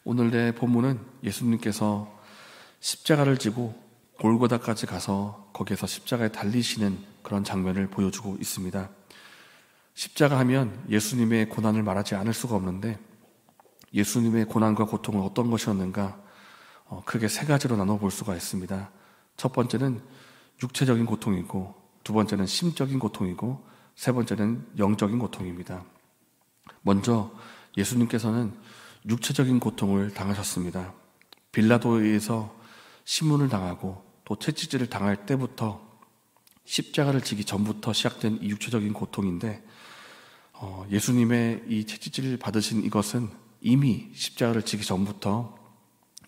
오늘의 본문은 예수님께서 십자가를 지고 골고다까지 가서 거기에서 십자가에 달리시는 그런 장면을 보여주고 있습니다. 십자가 하면 예수님의 고난을 말하지 않을 수가 없는데, 예수님의 고난과 고통은 어떤 것이었는가 크게 세 가지로 나눠볼 수가 있습니다. 첫 번째는 육체적인 고통이고, 두 번째는 심적인 고통이고, 세 번째는 영적인 고통입니다. 먼저 예수님께서는 육체적인 고통을 당하셨습니다. 빌라도에 의해서 신문을 당하고 또 채찍질을 당할 때부터, 십자가를 지기 전부터 시작된 이 육체적인 고통인데, 예수님의 이 채찍질을 받으신 이것은 이미 십자가를 지기 전부터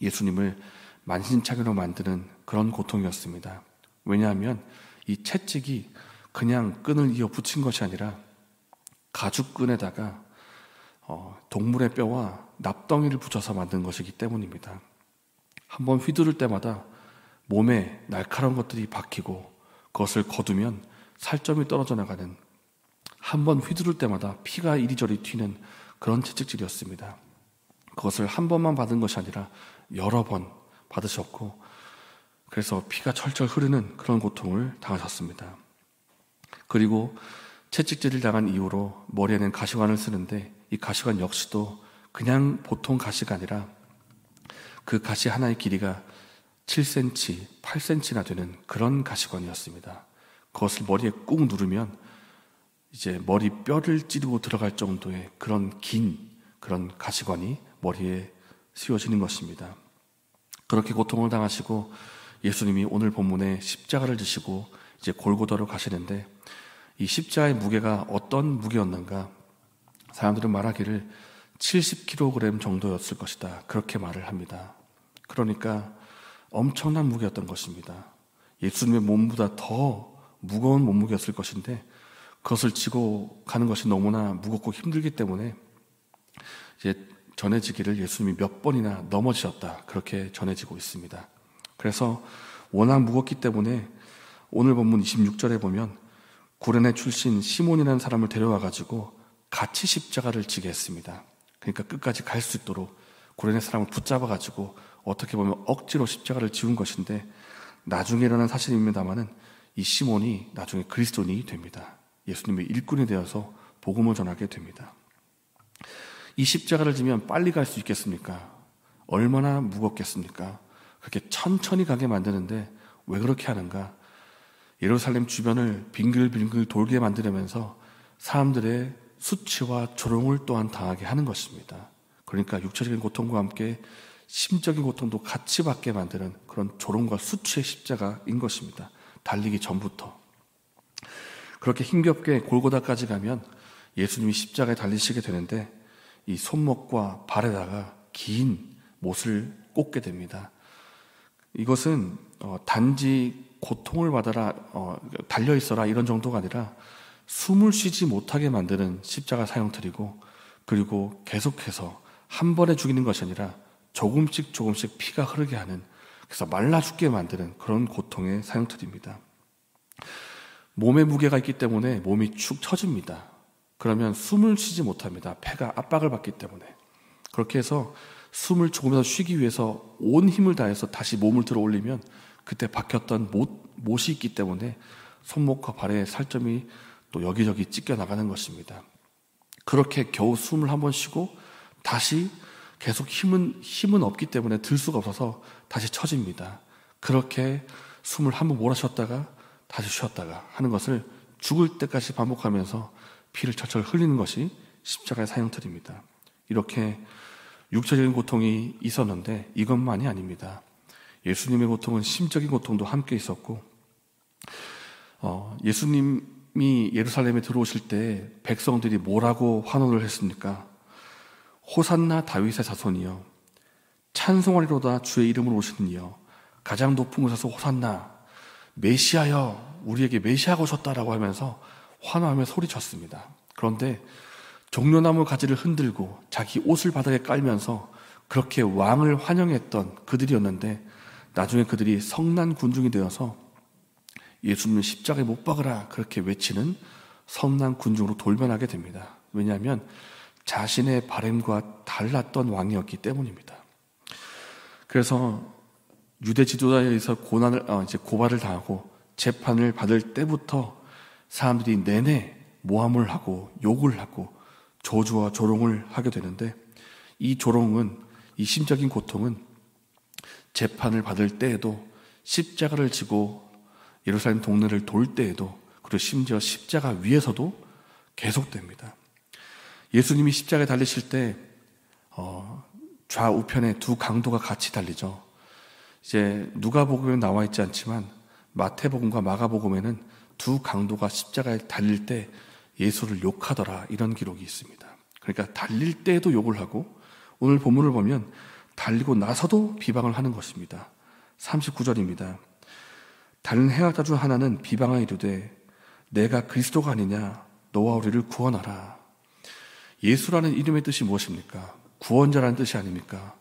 예수님을 만신창이로 만드는 그런 고통이었습니다. 왜냐하면 이 채찍이 그냥 끈을 이어 붙인 것이 아니라 가죽끈에다가 동물의 뼈와 납덩이를 붙여서 만든 것이기 때문입니다. 한번 휘두를 때마다 몸에 날카로운 것들이 박히고 그것을 거두면 살점이 떨어져 나가는, 한번 휘두를 때마다 피가 이리저리 튀는 그런 채찍질이었습니다. 그것을 한 번만 받은 것이 아니라 여러 번 받으셨고, 그래서 피가 철철 흐르는 그런 고통을 당하셨습니다. 그리고 채찍질을 당한 이후로 머리에는 가시관을 쓰는데, 이 가시관 역시도 그냥 보통 가시가 아니라 그 가시 하나의 길이가 7cm, 8cm나 되는 그런 가시관이었습니다. 그것을 머리에 꾹 누르면 이제 머리 뼈를 찌르고 들어갈 정도의 그런 긴 그런 가시관이 머리에 씌워지는 것입니다. 그렇게 고통을 당하시고 예수님이 오늘 본문에 십자가를 지시고 이제 골고다로 가시는데, 이 십자가의 무게가 어떤 무게였는가? 사람들은 말하기를 70kg 정도였을 것이다, 그렇게 말을 합니다. 그러니까 엄청난 무게였던 것입니다. 예수님의 몸보다 더 무거운 몸무게였을 것인데, 그것을 지고 가는 것이 너무나 무겁고 힘들기 때문에 이제 전해지기를 예수님이 몇 번이나 넘어지셨다, 그렇게 전해지고 있습니다. 그래서 워낙 무겁기 때문에 오늘 본문 26절에 보면 구레네 출신 시몬이라는 사람을 데려와 가지고 같이 십자가를 지게 했습니다. 그러니까 끝까지 갈 수 있도록 구레네 사람을 붙잡아 가지고 어떻게 보면 억지로 십자가를 지운 것인데, 나중에 일어난 사실입니다마는 이 시몬이 나중에 그리스도인이 됩니다. 예수님의 일꾼이 되어서 복음을 전하게 됩니다. 이 십자가를 지면 빨리 갈 수 있겠습니까? 얼마나 무겁겠습니까? 그렇게 천천히 가게 만드는데 왜 그렇게 하는가? 예루살렘 주변을 빙글빙글 돌게 만들면서 사람들의 수치와 조롱을 또한 당하게 하는 것입니다. 그러니까 육체적인 고통과 함께 심적인 고통도 같이 받게 만드는 그런 조롱과 수치의 십자가인 것입니다. 달리기 전부터. 그렇게 힘겹게 골고다까지 가면 예수님이 십자가에 달리시게 되는데, 이 손목과 발에다가 긴 못을 꽂게 됩니다. 이것은 단지 고통을 받아라, 달려있어라 이런 정도가 아니라 숨을 쉬지 못하게 만드는 십자가 사형틀이고, 그리고 계속해서 한 번에 죽이는 것이 아니라 조금씩 조금씩 피가 흐르게 하는, 그래서 말라 죽게 만드는 그런 고통의 사형틀입니다. 몸에 무게가 있기 때문에 몸이 축 처집니다. 그러면 숨을 쉬지 못합니다. 폐가 압박을 받기 때문에. 그렇게 해서 숨을 조금이라도 쉬기 위해서 온 힘을 다해서 다시 몸을 들어 올리면 그때 박혔던 못이 있기 때문에 손목과 발에 살점이 또 여기저기 찢겨 나가는 것입니다. 그렇게 겨우 숨을 한번 쉬고 다시 계속 힘은 없기 때문에 들 수가 없어서 다시 처집니다. 그렇게 숨을 한번 몰아쉬었다가 다시 쉬었다가 하는 것을 죽을 때까지 반복하면서 피를 철철 흘리는 것이 십자가의 사형틀입니다. 이렇게 육체적인 고통이 있었는데 이것만이 아닙니다. 예수님의 고통은 심적인 고통도 함께 있었고, 예수님이 예루살렘에 들어오실 때 백성들이 뭐라고 환호를 했습니까? 호산나 다윗의 자손이여, 찬송하리로다 주의 이름으로 오시는 이여, 가장 높은 곳에서 호산나, 메시아여, 우리에게 메시아가 오셨다라고 하면서 환호하며 소리쳤습니다. 그런데 종려나무 가지를 흔들고 자기 옷을 바닥에 깔면서 그렇게 왕을 환영했던 그들이었는데, 나중에 그들이 성난 군중이 되어서 예수님을 십자가에 못 박으라 그렇게 외치는 성난 군중으로 돌변하게 됩니다. 왜냐하면 자신의 바램과 달랐던 왕이었기 때문입니다. 그래서 유대 지도자에 의해서 고발을 당하고 재판을 받을 때부터 사람들이 내내 모함을 하고 욕을 하고 저주와 조롱을 하게 되는데, 이 조롱은, 이 심적인 고통은 재판을 받을 때에도, 십자가를 지고 예루살렘 동네를 돌 때에도, 그리고 심지어 십자가 위에서도 계속됩니다. 예수님이 십자가에 달리실 때 좌우편에 두 강도가 같이 달리죠. 이제 누가복음에 나와 있지 않지만 마태복음과 마가복음에는 두 강도가 십자가에 달릴 때 예수를 욕하더라, 이런 기록이 있습니다. 그러니까 달릴 때에도 욕을 하고, 오늘 본문을 보면 달리고 나서도 비방을 하는 것입니다. 39절입니다. 다른 해학자 중 하나는 비방하여 이르되 내가 그리스도가 아니냐, 너와 우리를 구원하라. 예수라는 이름의 뜻이 무엇입니까? 구원자라는 뜻이 아닙니까?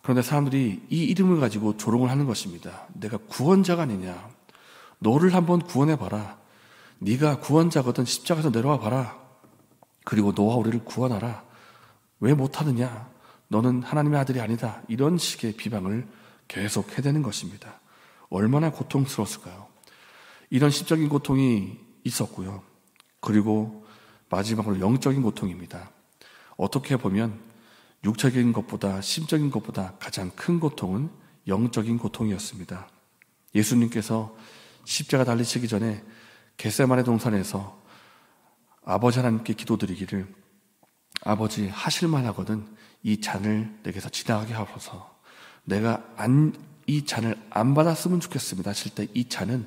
그런데 사람들이 이 이름을 가지고 조롱을 하는 것입니다. 내가 구원자가 아니냐, 너를 한번 구원해봐라, 네가 구원자거든 십자가에서 내려와 봐라, 그리고 너와 우리를 구원하라, 왜 못하느냐, 너는 하나님의 아들이 아니다, 이런 식의 비방을 계속 해대는 것입니다. 얼마나 고통스러웠을까요? 이런 심적인 고통이 있었고요. 그리고 마지막으로 영적인 고통입니다. 어떻게 보면 육체적인 것보다, 심적인 것보다 가장 큰 고통은 영적인 고통이었습니다. 예수님께서 십자가 달리시기 전에 겟세마네 동산에서 아버지 하나님께 기도드리기를, 아버지, 하실만 하거든 이 잔을 내게서 지나가게 하소서, 내가 이 잔을 안 받았으면 좋겠습니다 하실 때, 이 잔은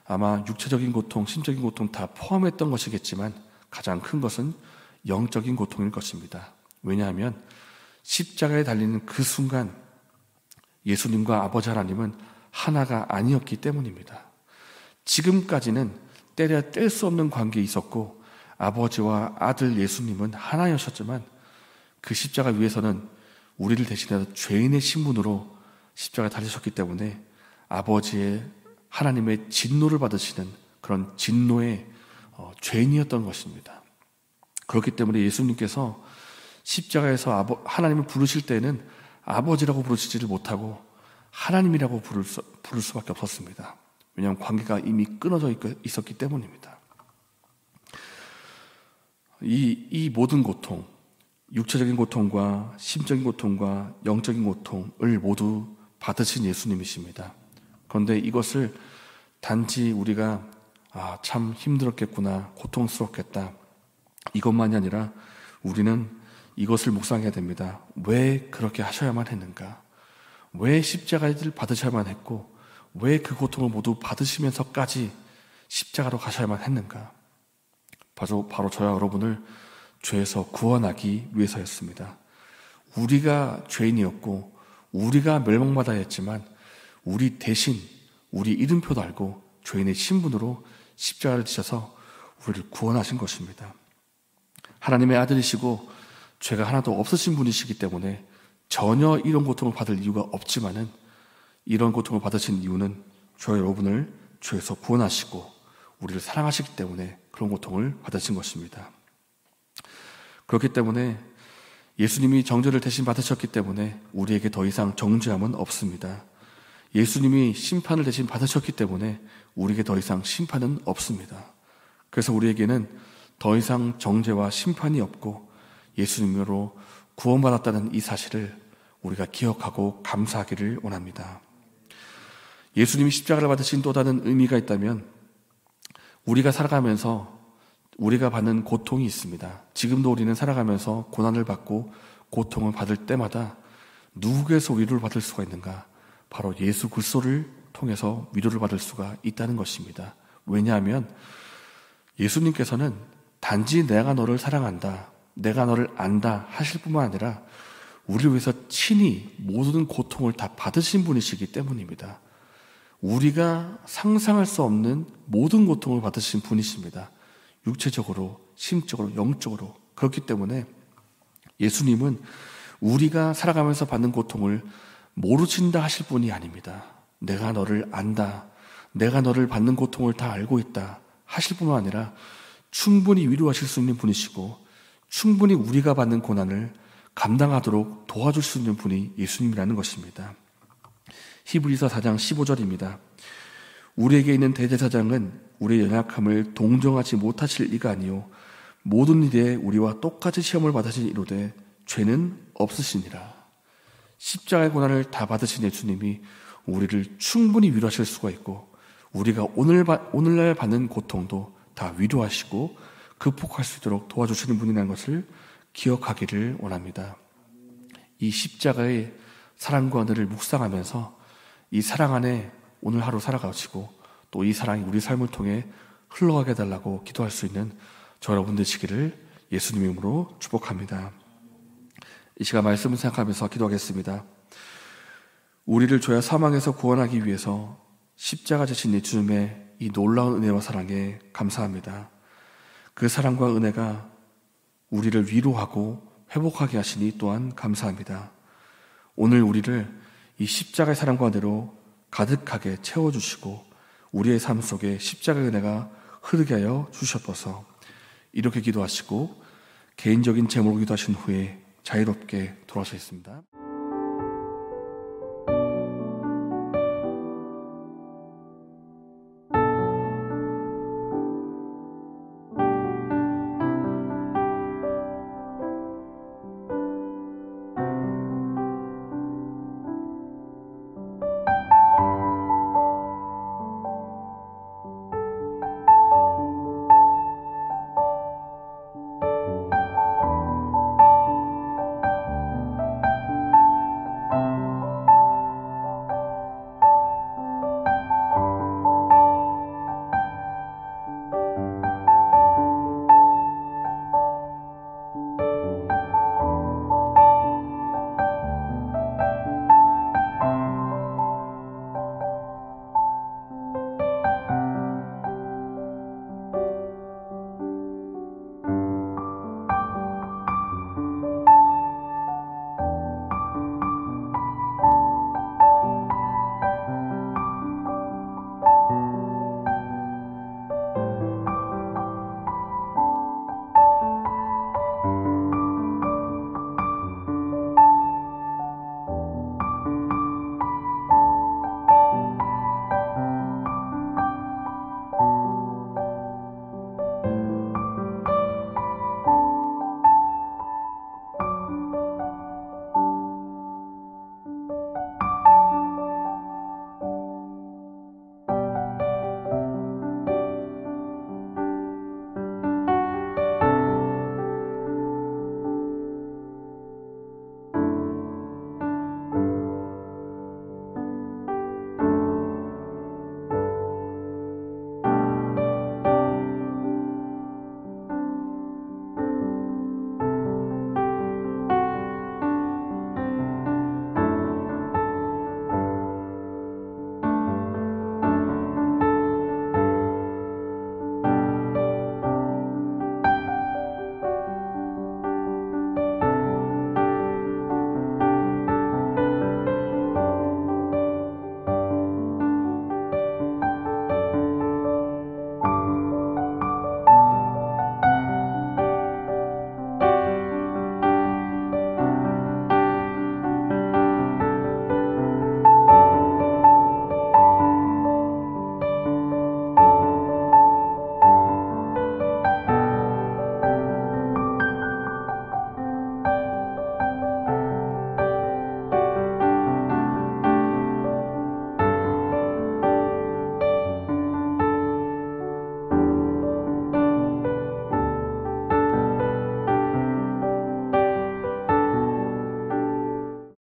아마 육체적인 고통, 심적인 고통 다 포함했던 것이겠지만 가장 큰 것은 영적인 고통일 것입니다. 왜냐하면 십자가에 달리는 그 순간 예수님과 아버지 하나님은 하나가 아니었기 때문입니다. 지금까지는 때려야 뗄 수 없는 관계에 있었고 아버지와 아들 예수님은 하나였었지만, 그 십자가 위에서는 우리를 대신해서 죄인의 신분으로 십자가에 달리셨기 때문에 아버지의, 하나님의 진노를 받으시는 그런 진노의 죄인이었던 것입니다. 그렇기 때문에 예수님께서 십자가에서 하나님을 부르실 때는 아버지라고 부르시지를 못하고 하나님이라고 부를 수밖에 없었습니다. 왜냐하면 관계가 이미 끊어져 있었기 때문입니다. 이 모든 고통, 육체적인 고통과 심적인 고통과 영적인 고통을 모두 받으신 예수님이십니다. 그런데 이것을 단지 우리가 참 힘들었겠구나, 고통스럽겠다, 이것만이 아니라 우리는 이것을 묵상해야 됩니다. 왜 그렇게 하셔야만 했는가? 왜 십자가를 받으셔야만 했고 왜 그 고통을 모두 받으시면서까지 십자가로 가셔야만 했는가? 바로 저와 여러분을 죄에서 구원하기 위해서였습니다. 우리가 죄인이었고 우리가 멸망받아야 했지만 우리 대신 우리 이름표도 알고 죄인의 신분으로 십자가를 지셔서 우리를 구원하신 것입니다. 하나님의 아들이시고 죄가 하나도 없으신 분이시기 때문에 전혀 이런 고통을 받을 이유가 없지만은, 이런 고통을 받으신 이유는 저와 여러분을 죄에서 구원하시고 우리를 사랑하시기 때문에 그런 고통을 받으신 것입니다. 그렇기 때문에 예수님이 정죄를 대신 받으셨기 때문에 우리에게 더 이상 정죄함은 없습니다. 예수님이 심판을 대신 받으셨기 때문에 우리에게 더 이상 심판은 없습니다. 그래서 우리에게는 더 이상 정죄와 심판이 없고 예수님으로 구원받았다는 이 사실을 우리가 기억하고 감사하기를 원합니다. 예수님이 십자가를 받으신 또 다른 의미가 있다면, 우리가 살아가면서 우리가 받는 고통이 있습니다. 지금도 우리는 살아가면서 고난을 받고 고통을 받을 때마다 누구에게서 위로를 받을 수가 있는가? 바로 예수 그리스도를 통해서 위로를 받을 수가 있다는 것입니다. 왜냐하면 예수님께서는 단지 내가 너를 사랑한다, 내가 너를 안다 하실 뿐만 아니라 우리를 위해서 친히 모든 고통을 다 받으신 분이시기 때문입니다. 우리가 상상할 수 없는 모든 고통을 받으신 분이십니다. 육체적으로, 심적으로, 영적으로. 그렇기 때문에 예수님은 우리가 살아가면서 받는 고통을 모르신다 하실 분이 아닙니다. 내가 너를 안다, 내가 너를 받는 고통을 다 알고 있다 하실 뿐만 아니라 충분히 위로하실 수 있는 분이시고, 충분히 우리가 받는 고난을 감당하도록 도와줄 수 있는 분이 예수님이라는 것입니다. 히브리서 4장 15절입니다. 우리에게 있는 대제사장은 우리의 연약함을 동정하지 못하실 이가 아니요 모든 일에 우리와 똑같이 시험을 받으신 이로되 죄는 없으시니라. 십자가의 고난을 다 받으신 예수님이 우리를 충분히 위로하실 수가 있고 우리가 오늘날 받는 고통도 다 위로하시고 극복할 수 있도록 도와주시는 분이라는 것을 기억하기를 원합니다. 이 십자가의 사랑과 은혜를 묵상하면서 이 사랑 안에 오늘 하루 살아가시고 또 이 사랑이 우리 삶을 통해 흘러가게 해달라고 기도할 수 있는 저 여러분 되시기를 예수님 이름으로 축복합니다. 이 시간 말씀을 생각하면서 기도하겠습니다. 우리를 죄와 사망에서 구원하기 위해서 십자가 지신 예수님의 이 놀라운 은혜와 사랑에 감사합니다. 그 사랑과 은혜가 우리를 위로하고 회복하게 하시니 또한 감사합니다. 오늘 우리를 이 십자가의 사랑과 은혜로 가득하게 채워주시고 우리의 삶 속에 십자가의 은혜가 흐르게 하여 주셨어서 이렇게 기도하시고 개인적인 제목으로 기도하신 후에 자유롭게 돌아오셨습니다.